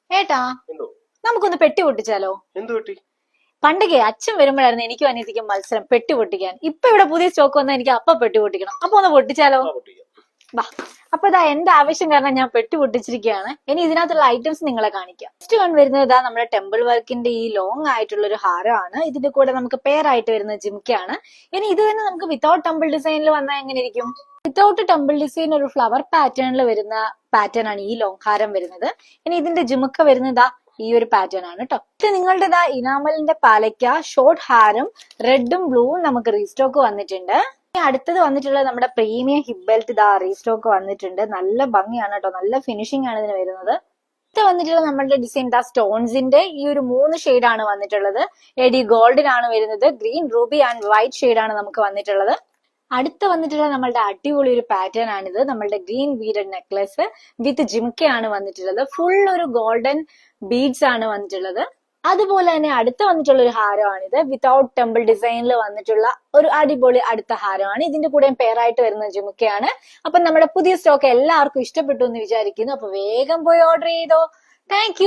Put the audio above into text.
ഏട്ടാ, എന്തോ? നമുക്കൊന്ന് പെട്ടി പൊട്ടിച്ചാലോ? എന്ത് പറ്റി? പണ്ടൊക്കെ അച്ഛൻ വരുമ്പോഴായിരുന്നു എനിക്കും അനിയത്തിക്കും മത്സരം പെട്ടി പൊട്ടിക്കാൻ. ഇപ്പൊ ഇവിടെ പുതിയ സ്റ്റോക്ക് വന്നാൽ എനിക്ക് അപ്പ പെട്ടി പൊട്ടിക്കണം. അപ്പൊ ഒന്ന് പൊട്ടിച്ചാലോ? ആ, പൊട്ടിക്കാം. വാ. അപ്പൊ ഇതാ എന്റെ ആവശ്യം കാരണം ഞാൻ പെട്ടി പൊട്ടിച്ചിരിക്കുകയാണ്. ഇനി ഇതിനകത്തുള്ള ഐറ്റംസ് നിങ്ങളെ കാണിക്കാം. ഫസ്റ്റ് വൺ വരുന്നത് ഇതാ നമ്മുടെ ടെമ്പിൾ വർക്കിന്റെ ഈ ലോങ് ആയിട്ടുള്ള ഒരു ഹാരമാണ്. ഇതിന്റെ കൂടെ നമുക്ക് പെയറായിട്ട് വരുന്ന ജിംക്കയാണ്. ഇനി ഇത് തന്നെ നമുക്ക് വിത്തൗട്ട് ടെമ്പിൾ ഡിസൈനിൽ വന്നാൽ എങ്ങനെ ഇരിക്കും? വിത്തൗട്ട് ടെമ്പിൾ ഡിസൈൻ ഒരു ഫ്ലവർ പാറ്റേണിൽ വരുന്ന പാറ്റേൺ ആണ് ഈ ലോങ് ഹാരം വരുന്നത്. ഇനി ഇതിന്റെ ജിമുക്ക വരുന്നത് ഈ ഒരു പാറ്റേൺ ആണ് കേട്ടോ. ഇത് നിങ്ങളുടെ ഇനാമലിന്റെ പാലയ്ക്ക ഷോർട്ട് ഹാരം റെഡും ബ്ലൂവും നമുക്ക് റീസ്റ്റോക്ക് വന്നിട്ടുണ്ട്. അടുത്തത് വന്നിട്ടുള്ളത് നമ്മുടെ പ്രീമിയം ഹിപ്പ് ബെൽറ്റ് റീസ്റ്റോക്ക് വന്നിട്ടുണ്ട്. നല്ല ഭംഗിയാണ് കേട്ടോ, നല്ല ഫിനിഷിംഗ് ആണ് ഇതിന് വരുന്നത്. ഇത് വന്നിട്ടുള്ള നമ്മുടെ ഡിസൈൻ സ്റ്റോൺസിന്റെ ഈ ഒരു 3 ഷെയ്ഡാണ് വന്നിട്ടുള്ളത്. എഡി ഗോൾഡൻ ആണ് വരുന്നത്, ഗ്രീൻ റൂബി ആൻഡ് വൈറ്റ് ഷെയ്ഡാണ് നമുക്ക് വന്നിട്ടുള്ളത്. അടുത്ത വന്നിട്ടുള്ള നമ്മളുടെ അടിപൊളി ഒരു പാറ്റേൺ ആണിത്. നമ്മളുടെ ഗ്രീൻ ബീഡഡ് നെക്ലസ് വിത്ത് ജിംക്കയാണ് വന്നിട്ടുള്ളത്. ഫുൾ ഒരു ഗോൾഡൻ ബീഡ്സ് ആണ് വന്നിട്ടുള്ളത്. അതുപോലെ തന്നെ അടുത്ത വന്നിട്ടുള്ള ഒരു ഹാരമാണിത്. വിത്തൗട്ട് ടെമ്പിൾ ഡിസൈനിൽ വന്നിട്ടുള്ള ഒരു അടിപൊളി അടുത്ത ഹാരമാണ്. ഇതിന്റെ കൂടെ പെയറായിട്ട് വരുന്ന ജിമുക്കയാണ്. അപ്പൊ നമ്മുടെ പുതിയ സ്റ്റോക്ക് എല്ലാവർക്കും ഇഷ്ടപ്പെട്ടു എന്ന് വിചാരിക്കുന്നു. അപ്പൊ വേഗം പോയി ഓർഡർ ചെയ്തോ. താങ്ക്